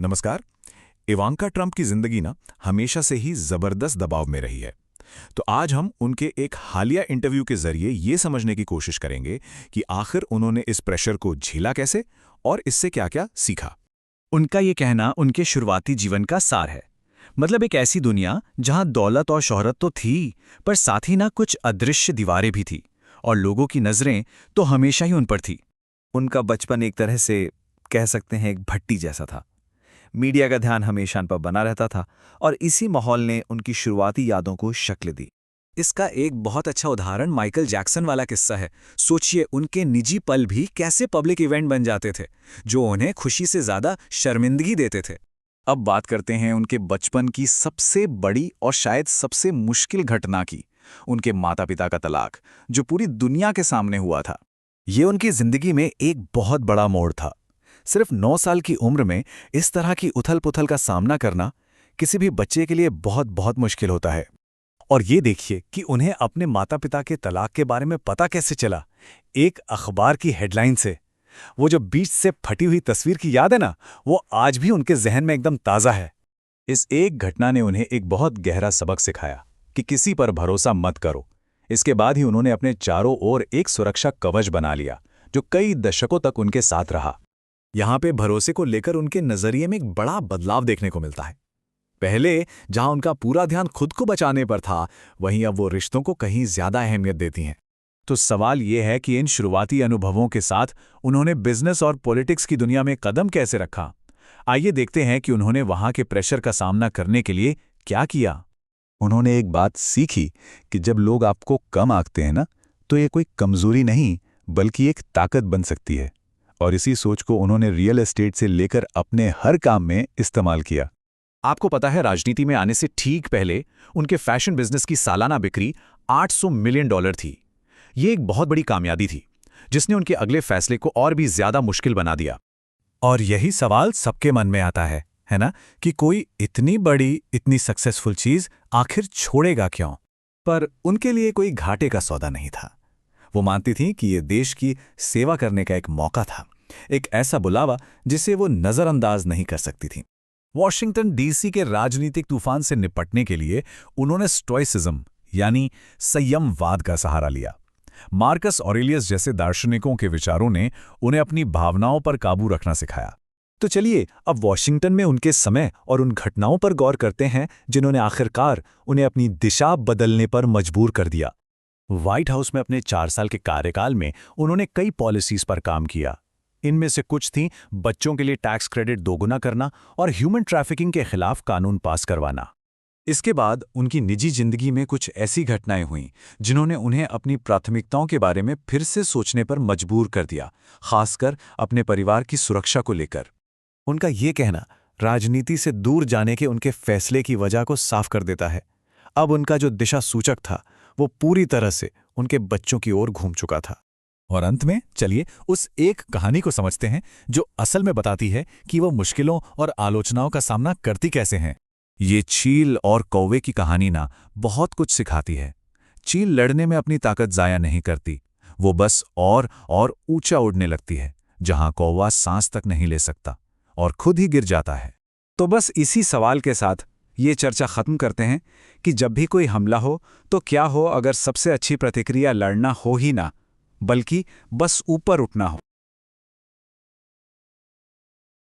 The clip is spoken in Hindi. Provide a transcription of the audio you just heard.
नमस्कार। इवांका ट्रंप की जिंदगी ना हमेशा से ही जबरदस्त दबाव में रही है। तो आज हम उनके एक हालिया इंटरव्यू के जरिए ये समझने की कोशिश करेंगे कि आखिर उन्होंने इस प्रेशर को झेला कैसे और इससे क्या-क्या सीखा। उनका ये कहना उनके शुरुआती जीवन का सार है। मतलब एक ऐसी दुनिया जहां दौलत और शोहरत तो थी, पर साथ ही ना कुछ अदृश्य दीवारें भी थी और लोगों की नजरें तो हमेशा ही उन पर थी। उनका बचपन एक तरह से कह सकते हैं एक भट्टी जैसा था। मीडिया का ध्यान हमेशा उन पर बना रहता था और इसी माहौल ने उनकी शुरुआती यादों को शक्ल दी। इसका एक बहुत अच्छा उदाहरण माइकल जैक्सन वाला किस्सा है। सोचिए, उनके निजी पल भी कैसे पब्लिक इवेंट बन जाते थे, जो उन्हें खुशी से ज्यादा शर्मिंदगी देते थे। अब बात करते हैं उनके बचपन की सबसे बड़ी और शायद सबसे मुश्किल घटना की, उनके माता पिता का तलाक, जो पूरी दुनिया के सामने हुआ था। ये उनकी जिंदगी में एक बहुत बड़ा मोड़ था। सिर्फ 9 साल की उम्र में इस तरह की उथल-पुथल का सामना करना किसी भी बच्चे के लिए बहुत बहुत मुश्किल होता है। और ये देखिए कि उन्हें अपने माता पिता के तलाक के बारे में पता कैसे चला। एक अखबार की हेडलाइन से। वो जो बीच से फटी हुई तस्वीर की याद है ना, वो आज भी उनके जहन में एकदम ताज़ा है। इस एक घटना ने उन्हें एक बहुत गहरा सबक सिखाया कि किसी पर भरोसा मत करो। इसके बाद ही उन्होंने अपने चारों ओर एक सुरक्षा कवच बना लिया, जो कई दशकों तक उनके साथ रहा। यहाँ पे भरोसे को लेकर उनके नजरिए में एक बड़ा बदलाव देखने को मिलता है। पहले जहां उनका पूरा ध्यान खुद को बचाने पर था, वहीं अब वो रिश्तों को कहीं ज्यादा अहमियत देती हैं। तो सवाल ये है कि इन शुरुआती अनुभवों के साथ उन्होंने बिजनेस और पॉलिटिक्स की दुनिया में कदम कैसे रखा। आइए देखते हैं कि उन्होंने वहां के प्रेशर का सामना करने के लिए क्या किया। उन्होंने एक बात सीखी कि जब लोग आपको कम आंकते हैं ना, तो ये कोई कमजोरी नहीं बल्कि एक ताकत बन सकती है। और इसी सोच को उन्होंने रियल एस्टेट से लेकर अपने हर काम में इस्तेमाल किया। आपको पता है, राजनीति में आने से ठीक पहले उनके फैशन बिजनेस की सालाना बिक्री $800 मिलियन थी। ये एक बहुत बड़ी कामयाबी थी, जिसने उनके अगले फैसले को और भी ज्यादा मुश्किल बना दिया। और यही सवाल सबके मन में आता है ना, कि कोई इतनी बड़ी, इतनी सक्सेसफुल चीज आखिर छोड़ेगा क्यों? पर उनके लिए कोई घाटे का सौदा नहीं था। वो मानती थीं कि ये देश की सेवा करने का एक मौका था, एक ऐसा बुलावा जिसे वो नजरअंदाज नहीं कर सकती थीं। वॉशिंगटन डीसी के राजनीतिक तूफान से निपटने के लिए उन्होंने स्टोइसिज्म यानी संयमवाद का सहारा लिया। मार्कस ऑरेलियस जैसे दार्शनिकों के विचारों ने उन्हें अपनी भावनाओं पर काबू रखना सिखाया। तो चलिए अब वॉशिंगटन में उनके समय और उन घटनाओं पर गौर करते हैं जिन्होंने आखिरकार उन्हें अपनी दिशा बदलने पर मजबूर कर दिया। व्हाइट हाउस में अपने 4 साल के कार्यकाल में उन्होंने कई पॉलिसीज पर काम किया। इनमें से कुछ थीं बच्चों के लिए टैक्स क्रेडिट दोगुना करना और ह्यूमन ट्रैफिकिंग के खिलाफ कानून पास करवाना। इसके बाद उनकी निजी जिंदगी में कुछ ऐसी घटनाएं हुईं जिन्होंने उन्हें अपनी प्राथमिकताओं के बारे में फिर से सोचने पर मजबूर कर दिया, खासकर अपने परिवार की सुरक्षा को लेकर। उनका ये कहना राजनीति से दूर जाने के उनके फैसले की वजह को साफ कर देता है। अब उनका जो दिशा सूचक था, वो पूरी तरह से उनके बच्चों की ओर घूम चुका था। और अंत में चलिए उस एक कहानी को समझते हैं जो असल में बताती है कि वो मुश्किलों और आलोचनाओं का सामना करती कैसे हैं। ये चील और कौवे की कहानी ना बहुत कुछ सिखाती है। चील लड़ने में अपनी ताकत जाया नहीं करती, वो बस और ऊंचा उड़ने लगती है, जहां कौवा सांस तक नहीं ले सकता और खुद ही गिर जाता है। तो बस इसी सवाल के साथ ये चर्चा खत्म करते हैं कि जब भी कोई हमला हो तो क्या हो अगर सबसे अच्छी प्रतिक्रिया लड़ना हो ही ना, बल्कि बस ऊपर उठना हो।